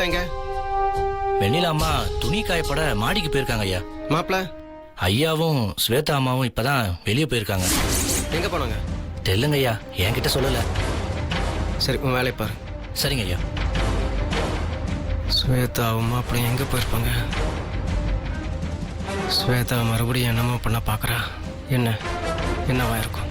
எங்க? வெண்ணிலா அம்மா துணி காயப்பட மாடிக்கு போயிருக்காங்க ஐயா. மாப்பிள ஐயாவும் ஸ்வேதா அம்மாவும் இப்பதான் வெளியே போயிருக்காங்க. எங்க போனாங்க? தெரியலங்க ஐயா, என்கிட்ட சொல்லல. சரி, உன் வேலையை பாரு. சரிங்க ஐயா. ஸ்வேதாவும் மாப்பிளையும் எங்க போயிருப்பாங்க? ஸ்வேதா மறுபடியும் என்னமோ பண்ண பாக்குறா. என்னவா இருக்கும்?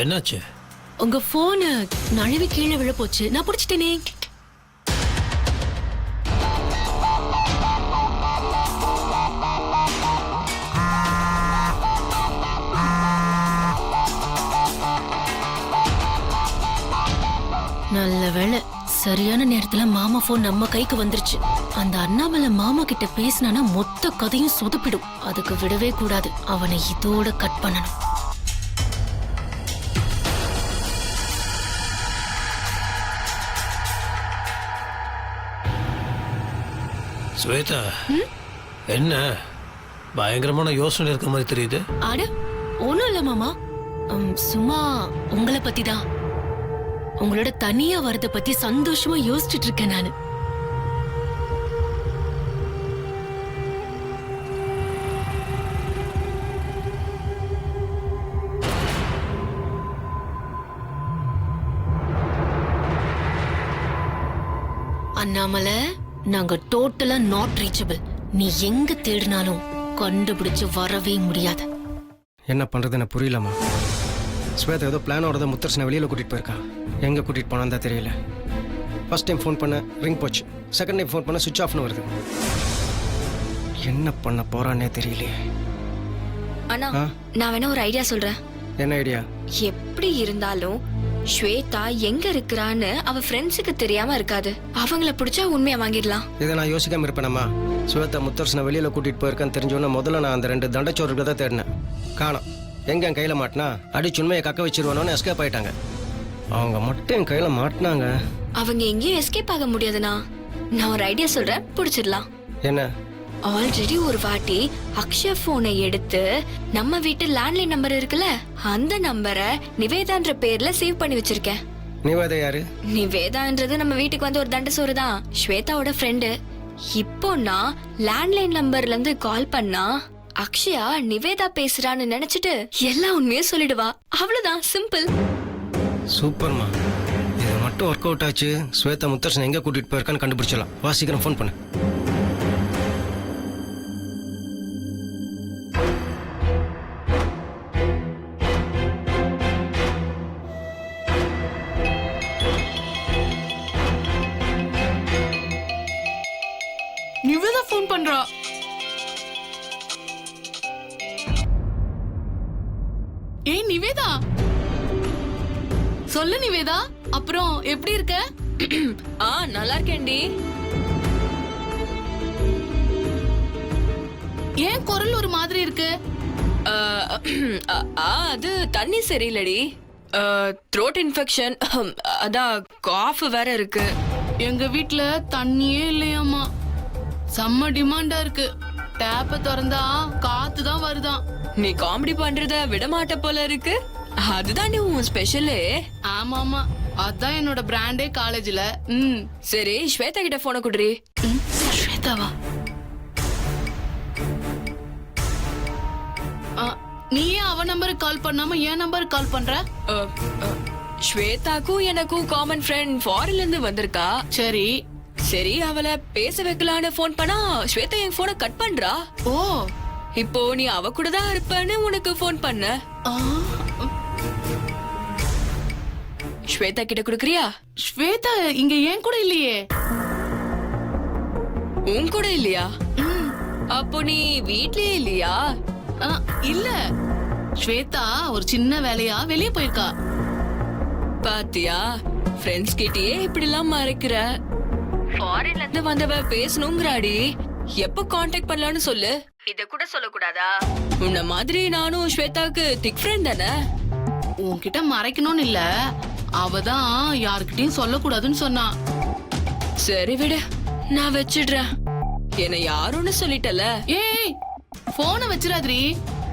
என்னாச்சு? உங்க போன் நழுவி கீழே விழ போச்சு. நான் புடிச்சிட்டேனே. நல்ல வேளை, சரியான நேரத்துல மாமா போன் நம்ம கைக்கு வந்துருச்சு. அந்த அண்ணாமலை மாமா கிட்ட பேசினானா மொத்த கதையும் சொதப்பிடும். அதுக்கு விடவே கூடாது. அவனை இதோட கட் பண்ணணும். ஸ்வேதா, என்ன பயங்கரமான யோசனை இருக்க மாதிரி தெரியுது? அட ஒண்ணும் இல்ல மாமா, சும்மா உங்களை பத்தி தான். உங்களோட தனியா வரத பத்தி சந்தோஷமா யோசிச்சுட்டு இருக்கேன் நானு. அண்ணாமலை, நாங்க டோட்டலா நாட் ரீச்சபிள். நீ எங்க தேடினாலும் கண்டுபிடிச்சு வரவே முடியாது. என்ன பண்றதுன்னு புரியலமா. ஸ்வேதா ஏதோ பிளானோட தான் முத்தரசனை வெளியில கூட்டிட்டு போயிருக்கா. எங்க கூட்டிட்டு போனான்னு தான் தெரியல. ஃபர்ஸ்ட் டைம் ஃபோன் பண்ண ரிங் போச்சு. செகண்ட் டைம் ஃபோன் பண்ண சுவிட்ச் ஆஃப்னு வருது. என்ன பண்ண போறானே தெரியலையே. அண்ணா, நான் வேணா ஒரு ஐடியா சொல்றேன். என்ன ஐடியா? எப்படி இருந்தாலும் ஸ்வேதா எங்க இருக்கிறான்னு அவ ஃப்ரெண்ட்ஸுக்கு தெரியாம இருக்காது. அவங்கள பிடிச்சா உண்மையா வாங்கிடலாம். இதை நான் யோசிக்காம இருப்பேனம்மா. ஸ்வேதா முத்தரசனை வெளியில கூட்டிட்டு போயிருக்கான்னு தெரிஞ்சோன்னா முதல்ல நான் அந்த 2 தண்டச்சோருக்கு தான் தேடினேன். காணோம். எங்க என் கையில மாட்டினா அடிச்சு உண்மையை கக்க வச்சிருவானோன்னு எஸ்கேப் ஆயிட்டாங்க. அவங்க மட்டும் என் கையில மாட்டினாங்க. அவங்க எங்கேயும் எஸ்கேப் ஆக முடியாதுண்ணா. நான் ஒரு ஐடியா சொல்றேன், பிடிச்சிடலாம். என்ன? ஆல்ரெடி ஒரு வாட்டி அக்ஷயா போனை எடுத்து நம்ம வீட்டு லேண்ட்லைன் நம்பர் இருக்குல்ல, அந்த நம்பரை நிவேதான்ற பேர்ல சேவ் பண்ணி வச்சிருக்கேன். நிவேதா யாரு? நிவேதான்றது நம்ம வீட்டுக்கு வந்து ஒரு தண்டசோறு தான், ஸ்வேதாவோட ஃப்ரெண்டு. இப்போ நான் லேண்ட்லைன் நம்பர்ல இருந்து கால் பண்ணா அக்ஷயா நிவேதா பேசுறான்னு நினைச்சிட்டு எல்லா உண்மையும் சொல்லிடுவா. அவ்வளவுதான், சிம்பிள். சூப்பர்மா. இது மட்டும் ஒர்க் அவுட் ஆச்சு. ஸ்வேதா முத்தரசன் எங்க கூட்டிட்டு போயிருக்கான்னு கண்டுபிடிச்சலாம். வா, சீக்கிரம் ஃபோன் பண்ணு. நிவேதா போன் பண்றா. ஏய் நிவேதா, சொல்லு நிவேதா, அப்புறம் எப்படி இருக்க? நல்லா இருக்கேன்டி. ஏன் குரல் ஒரு மாதிரி இருக்கு? அது தண்ணி சரியில்லடி, த்ரோட் இன்ஃபெக்ஷன், அதான் காஃப் வேற இருக்கு. எங்க வீட்ல தண்ணியே இல்லையாமா. செம்ம டிமாண்டா இருக்கு. டேப்ப திறந்தா காத்து தான் வருதாம். நீ காமெடி பண்றத விட மாட்ட போல இருக்கு. அதுதான் நீ உன் ஸ்பெஷலே. ஆமாமா, அதான் என்னோட பிராண்டே காலேஜ்ல. சரி, ஸ்வேதா கிட்ட போன குடுறி. ஸ்வேதாவா? நீ ஏன் அவ நம்பருக்கு கால் பண்ணாம என் நம்பருக்கு கால் பண்ற? ஸ்வேதாக்கும் எனக்கும் காமன் ஃப்ரெண்ட் ஃபாரின்ல இருந்து வந்திருக்கா. சரி சரி, அவளை பேச வைக்கலான்னு போன் பண்ணா ஸ்வேதா என் போனை கட் பண்றா. ஓ, இப்போ நீ அவ கூட தான் இருப்பன்னு உனக்கு போன் பண்ண. ஸ்வேதா கிட்ட குடுக்கறியா? ஸ்வேதா இங்க ஏன் கூட இல்லையே. உன் கூட இல்லையா? அப்போ நீ வீட்லயே இல்லையா? இல்ல, ஸ்வேதா ஒரு சின்ன வேலையா வெளியே போயிருக்கா. பாத்தியா, ஃப்ரெண்ட்ஸ் கிட்டயே இப்படி எல்லாம் மறைக்கிற. ஃபாரின்ல இருந்து வந்தவ பேசணும்ங்கறாடி. எப்ப கான்டாக்ட் பண்ணலாம்னு சொல்லு. இத கூட சொல்லக்கூடாதா? உன்ன மாதிரி நானும் ஸ்வேதாக்கு திக் ஃப்ரெண்ட் தானே. உன்கிட்ட மறைக்கணும்னு இல்ல, அவதான் யாருக்கிட்டையும் சொல்லக்கூடாதுன்னு சொன்னா. சரி விடு, நான் வச்சிடுறேன். என்ன யாருன்னு சொல்லிட்டல. ஏய் போனை வச்சிராதிரி,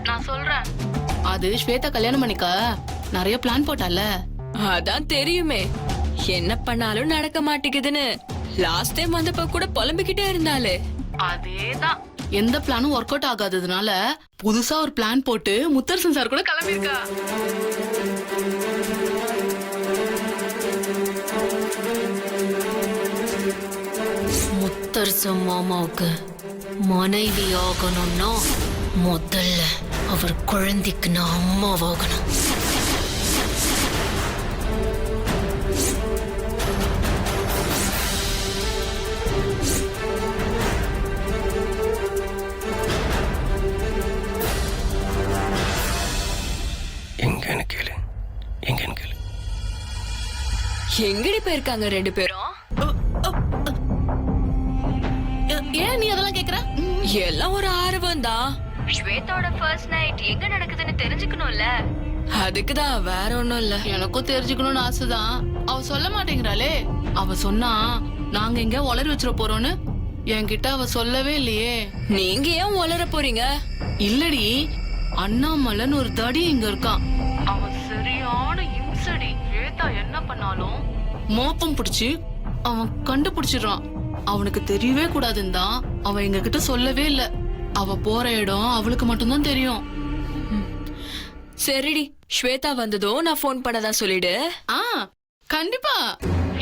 நான் சொல்றேன். அது ஸ்வேதா கல்யாணம் பண்ணிக்க நிறைய பிளான் போட்டால. அதான் தெரியுமே, என்ன பண்ணாலும் நடக்க மாட்டேங்குதுன்னு லாஸ்ட் டைம் வந்தப்ப கூட புலம்பிக்கிட்டே இருந்தாளே. அதேதான். எந்த பிளானும் ஒர்க் அவுட் ஆகாததுனால புதுசா ஒரு பிளான் போட்டு முத்தரசன் சார் கூட கிளம்பியிருக்கா. முத்தரசன் மாமாவுக்கு மனைவி ஆகணும்னா முதல்ல அவர் குழந்தைக்கு நான் அம்மாவாகணும். எங்கன்னு கேளு, எங்கன்னு கேளு. எங்கடி போயிருக்காங்க ரெண்டு பேரும்? ஏன் நீ அதெல்லாம் கேக்குற? எல்லாம் ஒரு ஆர்வம் தான். ஸ்வேதாவோட ஃபர்ஸ்ட் நைட் எங்க நடக்குதுன்னு தெரிஞ்சுக்கணும்ல, அதுக்குதான், வேற ஒண்ணும் இல்ல. எனக்கும் தெரிஞ்சுக்கணும்னு ஆசைதான். அவ சொல்ல மாட்டேங்கிறாளே. அவ சொன்னா நாங்க எங்க உளறி வச்சிட போறோம்னு என்கிட்ட அவ சொல்லவே இல்லையே. நீங்க ஏன் உளற போறீங்க? இல்லடி, அண்ணாமலைன்னு ஒரு தடி இங்க இருக்கான். அவன் சரியான இம்சடி. ஸ்வேதா என்ன பண்ணாலும் மோப்பம் பிடிச்சு அவன் கண்டுபிடிச்சிடுறான். அவனுக்கு தெரியவே கூடாதுன்னு தான் அவன் எங்க கிட்ட சொல்லவே இல்ல. அவ போற இடம் அவளுக்கு மட்டும்தான் தெரியும். சரிடி, ஸ்வேதா வந்ததும் நான் போன் பண்ணதா சொல்லிடு. கண்டிப்பா.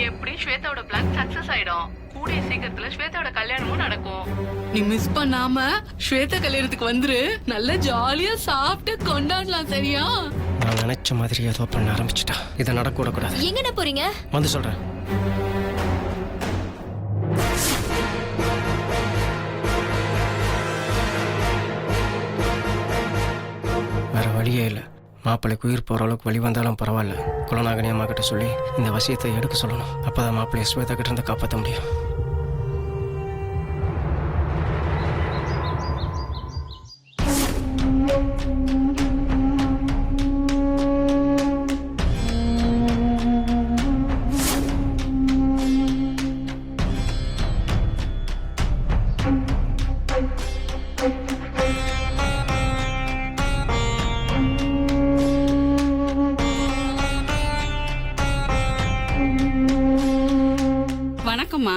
எப்படி ஸ்வேதாவோட பிளான் சக்சஸ் ஆயிடும். கூடிய சீக்கிரத்துல ஸ்வேதாவோட கல்யாணமும் நடக்கும். நீ மிஸ் பண்ணாம ஸ்வேதா கல்யாணத்துக்கு வந்துரு. நல்ல ஜாலியா சாப்பிட்டு கொண்டாடலாம். சரியா? நான் நினைச்ச மாதிரி ஏதோ பண்ண ஆரம்பிச்சிட்டா. இதை நடக்க விடக்கூடாது. எங்கன போறீங்க? வந்து சொல்றேன். வேற வழியே இல்லை. மாப்பிள்ளைக்கு உயிர் போகிற அளவுக்கு வழி வந்தாலும் பரவாயில்ல, குலநாகனி அம்மா கிட்ட சொல்லி இந்த வசியத்தை எடுக்க சொல்லணும். அப்போதான் மாப்பிள்ளைய ஸ்வேதா கிட்ட இருந்து காப்பாற்ற முடியும். வணக்கம்மா.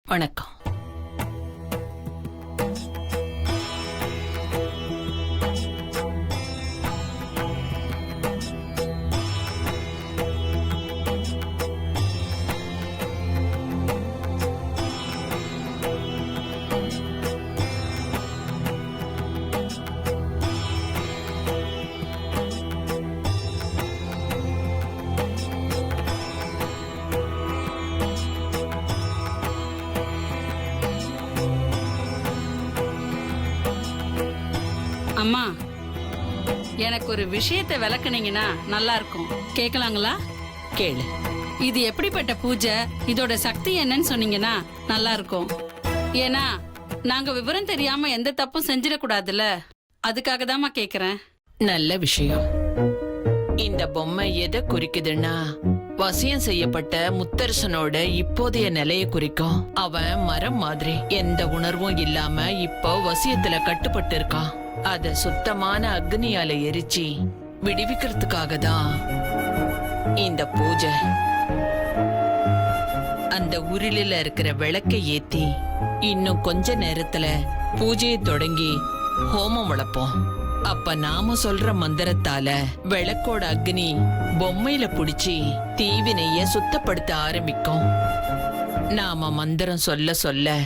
வணக்கம். அம்மா, எனக்கு ஒரு விஷயத்தை விளக்குனீங்கன்னா நல்லா இருக்கும். கேட்கலாங்களா? கேளு. இது எப்படிப்பட்ட பூஜை, இதோட சக்தி என்னன்னு சொன்னீங்கன்னா நல்லா இருக்கும். ஏன்னா நாங்க விவரம் தெரியாம எந்த தப்பும் செஞ்சிடக்கூடாதுல்ல, அதுக்காக தாம்மா கேக்குறேன். நல்ல விஷயம். இந்த பொம்மை எதை குறிக்குதுன்னா, வசியம் செய்யப்பட்ட முத்தரசனோட இப்போதைய நிலைய குறிக்கும். அவன் மரம் மாதிரி எந்த உணர்வும் இல்லாம இப்போ வசியத்துல கட்டுப்பட்டு இருக்கான். அத சுத்தமான அக்னியால எரிச்சு விடுவிக்கிறதுக்காக தான் இந்த பூஜை. அந்த உருளில இருக்கிற விளக்கை ஏத்தி இன்னும் கொஞ்ச நேரத்துல பூஜையை தொடங்கி ஹோமம் வளர்ப்போம். அப்ப நாம சொல்ற மந்திரத்தால விளக்கோட அக்னி பொம்மையில புடிச்சு தீவினைய சுத்தப்படுத்த ஆரம்பிக்கும். நாம மந்திரம் சொல்ல சொல்ல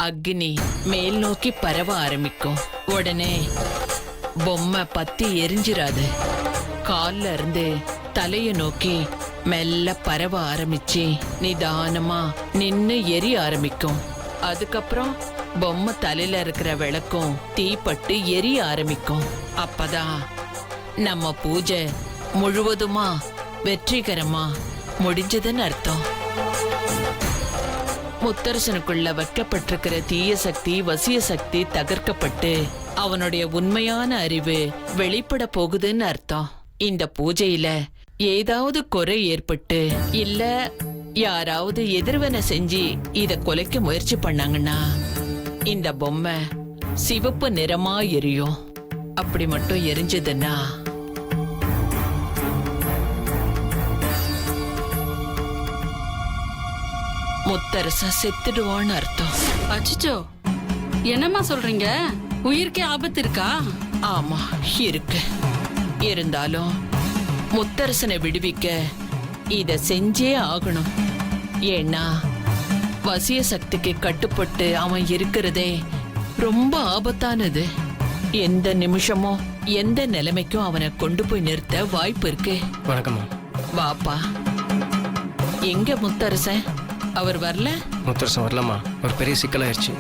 அக்னி மேல் நோக்கி பரவ ஆரம்பிக்கும். உடனே பொம்மை பத்தி எரிஞ்சிராது. கால்ல இருந்து தலைய நோக்கி மெல்ல பரவ ஆரம்பிச்சு நிதானமா நின்னு எரிய ஆரம்பிக்கும். அதுக்கப்புறம் பொம்மை தலையில இருக்கிற விளக்கும் தீப்பட்டு எரிய ஆரம்பிக்கும். அப்பதான் நம்ம பூஜை முழுவதுமா வெற்றிகரமா முடிஞ்சதுன்னு அர்த்தம். முத்தரசனுக்குள்ள வைக்கப்பட்டிருக்கிற தீய சக்தி, வசிய சக்தி தகர்க்கப்பட்டு அவனுடைய உண்மையான அறிவு வெளிப்பட போகுதுன்னு அர்த்தம். இந்த பூஜையில ஏதாவது குறை ஏற்பட்டு இல்ல யாராவது எதிர்வினை செஞ்சு இத கொலைக்க முயற்சி பண்ணாங்கன்னா இந்த பொம்மை சிவப்பு நிறமா எரியும். அப்படி மட்டும் எரிஞ்சதுன்னா முத்தரசன் செத்துடுவான்னு அர்த்தம். அச்சோ, என்னம்மா சொல்றீங்க? உயிருக்கே ஆபத்து இருக்கா? ஆமா இருக்கு. இருந்தாலும் முத்தரசனை விடுவிக்க இத செஞ்சே ஆகணும். ஏன்னா வசிய சக்திக்கு கட்டுப்பட்டு அவன் இருக்கிறதே ரொம்ப ஆபத்தானது. எந்த நிமிஷமும் எந்த நிலைமைக்கும் அவனை கொண்டு போய் நிறுத்த வாய்ப்பு இருக்கு. வணக்கம்மா. வாப்பா. எங்க முத்தரசன்? அவர் வரல? முத்தரசன் வரலம்மா. ஒரு பெரிய சிக்கலாயிருச்சு.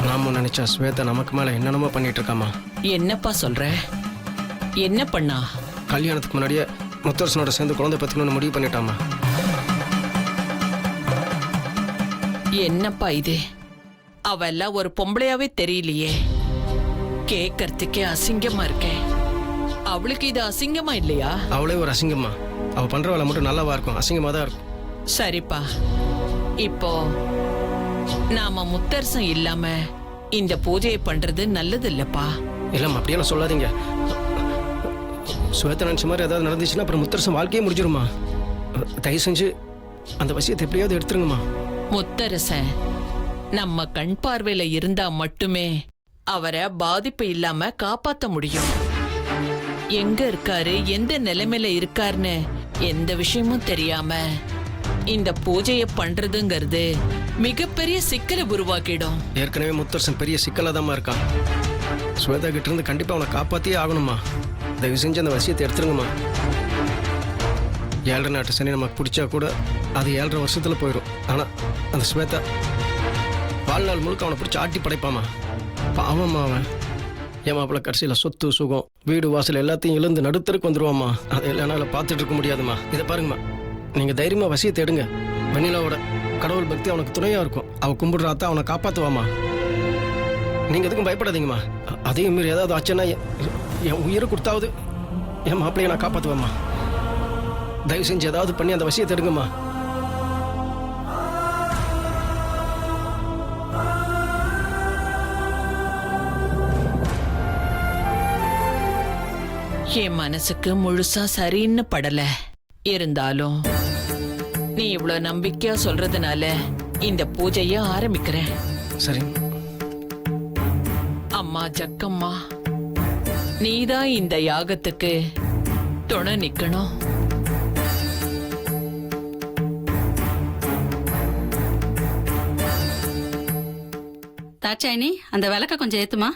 நாம நினைச்சா ஸ்வேதா நமக்கு மேல என்னென்னமோ பண்ணிட்டு இருக்காமா. என்னப்பா சொல்ற? என்ன பண்ணா? கல்யாணத்துக்கு முன்னாடியே முத்தரசனோட சேர்ந்து குழந்தை பத்துக்கணும்னு முடிவு பண்ணிட்டாமா. என்னப்பா இது? அவெல்லாம் ஒரு பொம்பளையாவே தெரியலையே. கேக்கறதுக்கே அசிங்கமா இருக்கே. அவளுக்கு இது அசிங்கமா இல்லையா? அவளே ஒரு அசிங்கம்மா. அவ பண்ற வேலை மட்டும் நல்லாவா இருக்கும்? அசிங்கமா தான் இருக்கும். சரிப்பா. இப்போ நாம முத்தரசன் இல்லாம இந்த பூஜையை பண்றது நல்லது இல்லப்பா. இல்லம்மா, அப்படியே சொல்லாதீங்க. ஸ்வேதா நினைச்ச மாதிரி ஏதாவது நடந்துச்சுன்னா அப்புறம் முத்தரசன் வாழ்க்கையே முடிஞ்சிருமா. தயவு செஞ்சு அந்த விஷயத்தை எப்படியாவது எடுத்துருங்கம்மா. முத்தரசன் நம்ம கண் பார்வையில இருந்தா மட்டுமே அவரை பாதிப்பு இல்லாம காப்பாத்த முடியும். எங்க இருக்காரு, எந்த நிலைமையில இருக்காருன்னு எந்த விஷயமும் தெரியாம இந்த பூஜையை பண்றதுங்கிறது மிகப்பெரிய சிக்கலை உருவாக்கிடும். ஏற்கனவே முத்தரசன் பெரிய சிக்கலாதாம்மா இருக்கான். ஸ்வேதா கிட்ட இருந்து கண்டிப்பா அவனை காப்பாத்தியே ஆகணுமா. தயவு செஞ்சு அந்த விஷயத்தை எடுத்துருங்கம்மா. 7.5 நாட்டு சனி நமக்கு பிடிச்சா கூட அது 7.5 வருஷத்துல போயிடும். ஆனா அந்த ஸ்வேதா வாழ்நாள் முழுக்க அவனை பிடிச்சி ஆட்டி படைப்பாமா. பாவம்மா அவன். என் மாப்பிள்ள கடைசியில் சொத்து சுகம் வீடு வாசல் எல்லாத்தையும் இழந்து நடுத்தருக்கு வந்துருவாம்மா. அதை என்னால் பார்த்துட்டு இருக்க முடியாதுமா. இதை பாருங்கம்மா, நீங்கள் தைரியமாக வசியத்தை எடுங்க. வெண்ணிலாவோட கடவுள் பக்தி அவனுக்கு துணையாக இருக்கும். அவன் கும்பிடுறாத்தா அவனை காப்பாற்றுவாமா. நீங்கள் எதுக்கும் பயப்படாதீங்கம்மா. அதையும் மீறி ஏதாவது ஆச்சுன்னா என் உயிரை கொடுத்தாவது என் மாப்பிள்ளையை நான் காப்பாற்றுவேம்மா. தயவு செஞ்சு ஏதாவது பண்ணி அந்த வசியத்தை எடுங்கம்மா. என் மனசுக்கு முழுசா சரின்னு படல. இருந்தாலும் நீ இவ்வளவு நம்பிக்கையா சொல்றதுனால இந்த பூஜைய ஆரம்பிக்கிறேன். சரி. அம்மா ஜக்கம்மா, நீதான் இந்த யாகத்துக்கு துணை நிக்கணும். தாட்சாயினி, அந்த விளக்க கொஞ்சம் ஏத்துமா.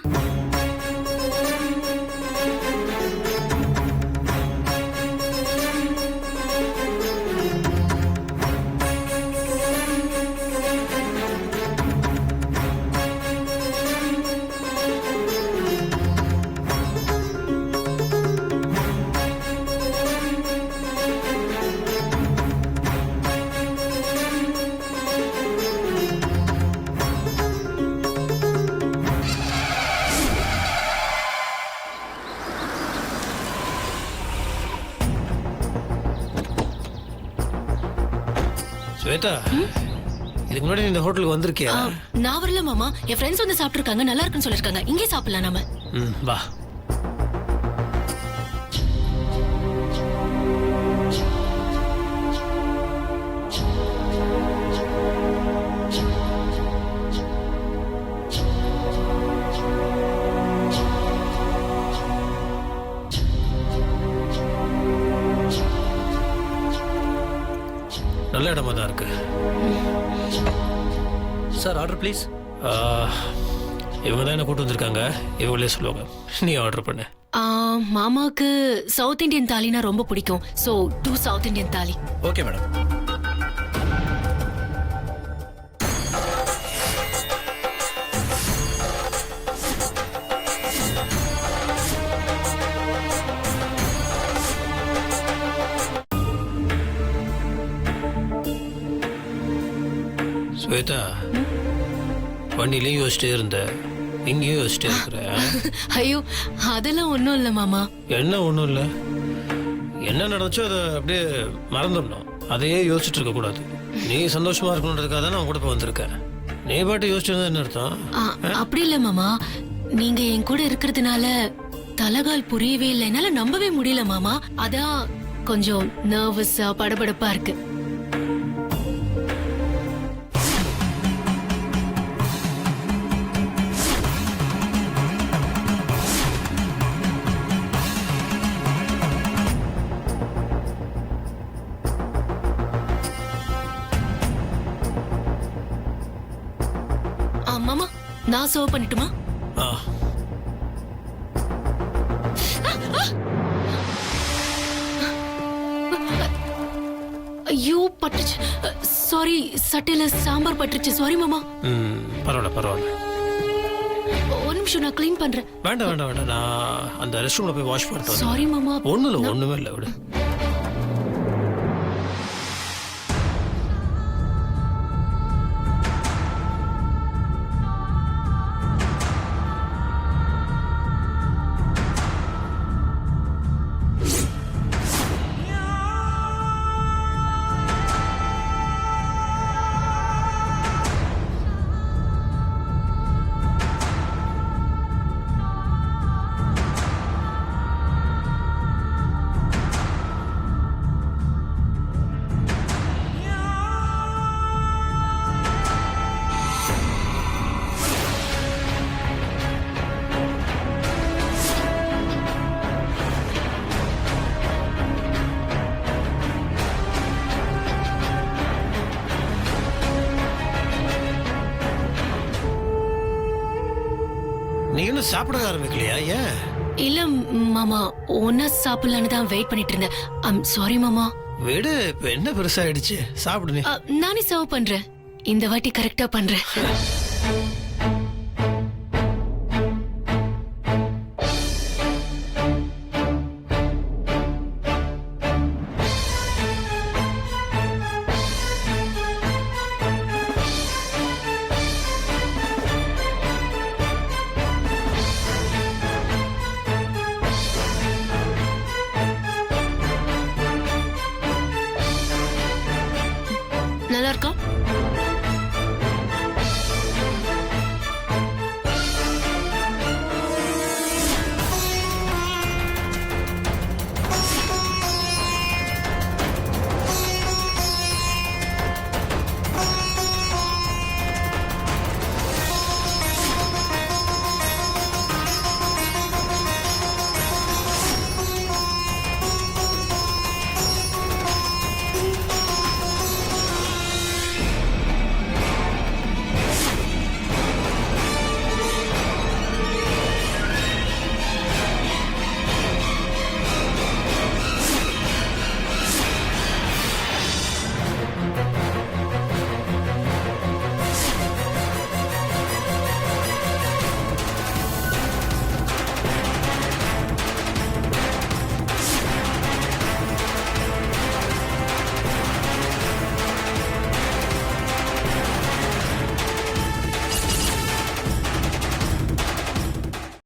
ஸ்வேதா, இதுக்கு முன்னாடி இந்த ஹோட்டலுக்கு வந்திருக்கியா? நான் வரல மாமா. என் ஃப்ரெண்ட்ஸ் வந்து சாப்பிட்டுருக்காங்க, நல்லா இருக்குன்னு சொல்லிருக்காங்க. இங்கே சாப்பிடலாம் நாம. வா. நல்ல இடமா தான் இருக்கு. Sir, order please. இவங்க தான் என்ன கூட்டு வந்திருக்காங்க. இவங்களே சொல்லுவாங்க. நீ ஆர்டர் பண்ணு. மாமாவுக்கு சவுத் இந்தியன் தாலினா ரொம்ப பிடிக்கும். சோ 2 சவுத் இந்தியன் தாலி. Okay madam. ஸ்வேதா, வண்டியிலையும் யோசிச்சிட்டே இருந்த, இங்கேயும் யோசிச்சிட்டே இருக்கிற. ஐயோ, அதெல்லாம் ஒண்ணும் இல்ல மாமா. என்ன ஒன்றும் இல்லை. என்ன நடந்துச்சோ அதை அப்படியே மறந்துடணும். அதையே யோசிச்சுட்டு இருக்க கூடாது. நீ சந்தோஷமா இருக்கணுன்றதுக்காக தான் நான் கூட போய் வந்திருக்கேன். நீ பாட்டு யோசிச்சிருந்தா என்ன அர்த்தம்? அப்படி இல்ல மாமா, நீங்க என் கூட இருக்கிறதுனால தலகால் புரியவே இல்லை, என்னால நம்பவே முடியல மாமா. அதான் கொஞ்சம் நர்வஸா படபடப்பா இருக்கு. மாமா, நான் சர்வ் பண்ணட்டுமா? ஆ ஐயோ பட்டுச்சு, சாரி. சட்டையில சாம்பார் பட்டுருச்சு, சாரி மாமா. பரவாயில்ல பரவாயில்ல. ஒரு நிமிஷம், நான் க்ளீன் பண்றேன். வேண்டாம் வேண்டாம் வேண்டாம், நான் அந்த ரெஸ்ட் ரூம்ல போய் வாஷ் பண்ணிட்டு வரேன். சாரி மாமா. ஒன்றும் இல்லை, ஒன்றுமே இல்லை, விடு. நீ இன்னும் சாப்பிட ஆரம்பிக்கலையா? ஏன்? இல்ல மாமா, ஒன்னா சாப்பிடலான்னு தான் வெயிட் பண்ணிட்டு இருந்தேன். ஐம் சாரி மாமா. விடு, இப்ப என்ன பெருசாயிடுச்சு, சாப்பிடு நீ. நானே சர்வ் பண்றேன், இந்த வாட்டி கரெக்டா பண்றேன். நல்லா இருக்கா?